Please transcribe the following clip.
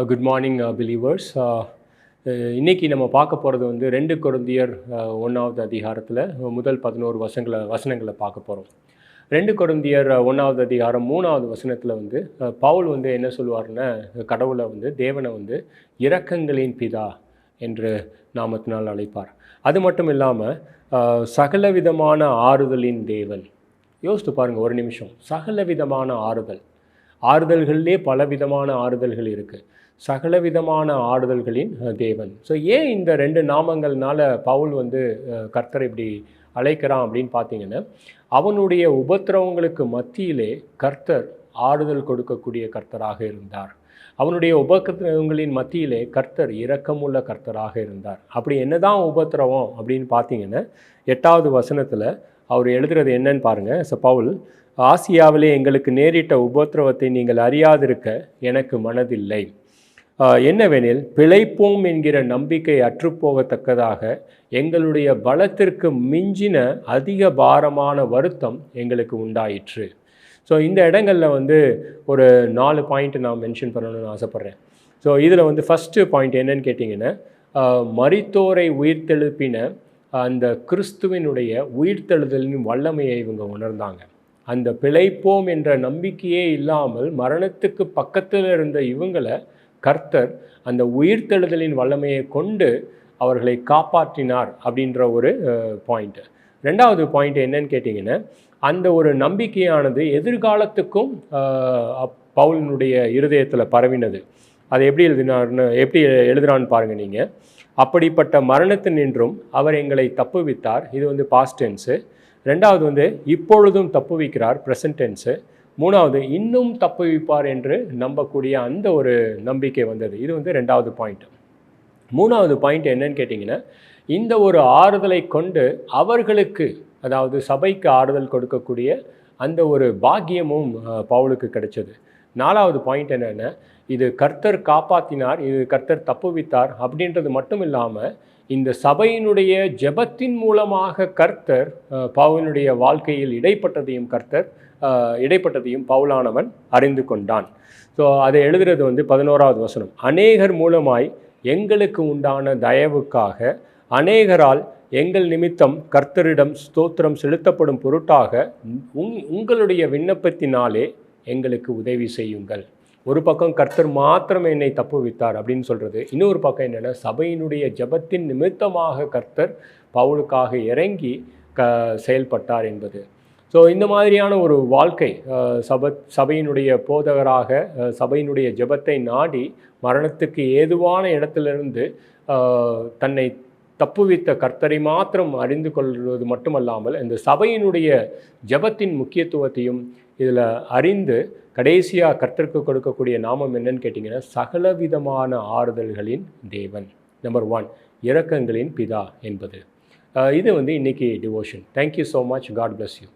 Good morning believers. இன்னைக்கு நம்ம பார்க்க போகிறது வந்து 2 கொரிந்தியர் 1வது அதிகாரத்தில் முதல் 11 வசனங்களை பார்க்க போகிறோம். 2 கொரிந்தியர் 1வது அதிகாரம் 3வது வசனத்தில் வந்து பவுல் வந்து என்ன சொல்லுவார்னா, கடவுளை வந்து தேவனை வந்து இரக்கங்களின் பிதா என்று நாமத்தினால் அழைப்பார். அது மட்டும் இல்லாமல் சகலவிதமான ஆறுதலின் தேவன். யோசித்து பாருங்கள் ஒரு நிமிஷம். சகலவிதமான ஆறுதல்கள்லே பலவிதமான ஆறுதல்கள் இருக்குது. சகலவிதமான ஆறுதல்களின் தேவன். ஸோ ஏன் இந்த 2 நாமங்கள்னால பவுல் வந்து கர்த்தரை இப்படி அழைக்கிறான் அப்படின்னு பார்த்தீங்கன்னா, அவனுடைய உபத்திரவங்களுக்கு மத்தியிலே கர்த்தர் ஆறுதல் கொடுக்கக்கூடிய கர்த்தராக இருந்தார். அவனுடைய உபத்திரவங்களின் மத்தியிலே கர்த்தர் இரக்கமுள்ள கர்த்தராக இருந்தார். அப்படி என்னதான் உபத்திரவம் அப்படின்னு பார்த்தீங்கன்னா, 8வது வசனத்தில் அவர் எழுதுறது என்னன்னு பாருங்கள். பவுல், ஆசியாவிலே எங்களுக்கு நேரிட்ட உபத்திரவத்தை நீங்கள் அறியாதிருக்க எனக்கு மனதில்லை. என்னவெனில், பிழைப்போம் என்கிற நம்பிக்கை அற்றுப்போகத்தக்கதாக எங்களுடைய பலத்திற்கு மிஞ்சின அதிக பாரமான வருத்தம் எங்களுக்கு உண்டாயிற்று. ஸோ இந்த இடங்களில் வந்து ஒரு 4 பாயிண்ட் நான் மென்ஷன் பண்ணணும்னு ஆசைப்பட்றேன். ஸோ இதில் வந்து ஃபஸ்ட்டு பாயிண்ட் என்னன்னு கேட்டிங்கன்னா, மரித்தோரை உயிர்த்தெழுப்பின அந்த கிறிஸ்துவினுடைய உயிர்த்தெழுதலின் வல்லமையை இவங்க உணர்ந்தாங்க. அந்த பிழைப்போம் என்ற நம்பிக்கையே இல்லாமல் மரணத்துக்கு பக்கத்தில் இருந்த இவங்களை கர்த்தர் அந்த உயிர்த்தெழுதலின் வல்லமையை கொண்டு அவர்களை காப்பாற்றினார் அப்படின்ற ஒரு பாயிண்ட்டு. 2வது பாயிண்ட் என்னன்னு கேட்டிங்கன்னா, அந்த ஒரு நம்பிக்கையானது எதிர்காலத்துக்கும் பவுலினுடைய இருதயத்தில் பரவினது. அதை எப்படி எழுதுறான்னு பாருங்கள் நீங்கள். அப்படிப்பட்ட மரணத்தினின்றும் அவர் எங்களை தப்புவித்தார். இது வந்து பாஸ்ட் டென்ஸு. 2வது வந்து இப்பொழுதும் தப்புவிக்கிறார், ப்ரெசன்ட் டென்ஸு. 3வது இன்னும் தப்புவிப்பார் என்று நம்பக்கூடிய அந்த ஒரு நம்பிக்கை வந்தது. இது வந்து 2வது பாயிண்ட். 3வது பாயிண்ட் என்னன்னு கேட்டிங்கன்னா, இந்த ஒரு ஆறுதலை கொண்டு அவர்களுக்கு, அதாவது சபைக்கு ஆறுதல் கொடுக்கக்கூடிய அந்த ஒரு பாக்கியமும் பவுலுக்கு கிடைச்சது. 4வது பாயிண்ட் என்னென்னா, இது கர்த்தர் காப்பாற்றினார், இது கர்த்தர் தப்புவித்தார் அப்படின்றது மட்டும் இல்லாமல் இந்த சபையினுடைய ஜெபத்தின் மூலமாக கர்த்தர் பவுலினுடைய வாழ்க்கையில் இடைப்பட்டதையும் பவுலானவன் அறிந்து கொண்டான். ஸோ அதை எழுதுறது வந்து 11வது வசனம். அநேகர் மூலமாய் எங்களுக்கு உண்டான தயவுக்காக அநேகரால் எங்கள் நிமித்தம் கர்த்தரிடம் ஸ்தோத்திரம் செலுத்தப்படும் பொருட்டாக உங்களுடைய விண்ணப்பத்தினாலே எங்களுக்கு உதவி செய்யுங்கள். ஒரு பக்கம் கர்த்தர் மாத்திரம் என்னை தப்புவித்தார் அப்படின்னு சொல்கிறது, இன்னொரு பக்கம் என்னென்னா சபையினுடைய ஜெபத்தின் நிமித்தமாக கர்த்தர் பவுலுக்காக இறங்கி செயல்பட்டார் என்பது. ஸோ இந்த மாதிரியான ஒரு வாழ்க்கை, சபையினுடைய போதகராக சபையினுடைய ஜெபத்தை நாடி மரணத்துக்கு ஏதுவான இடத்திலிருந்து தன்னை தப்புவித்த கர்த்தரை மாத்திரம் அறிந்து கொள்வது மட்டுமல்லாமல் இந்த சபையினுடைய ஜெபத்தின் முக்கியத்துவத்தையும் இதில் அறிந்து கடைசியாக கர்த்தருக்கு கொடுக்கக்கூடிய நாமம் என்னன்னு கேட்டிங்கன்னா, சகலவிதமான ஆறுதல்களின் தேவன். நம்பர் 1, இரக்கங்களின் பிதா என்பது. இது வந்து இன்றைக்கி devotion. Thank you so much. God bless you.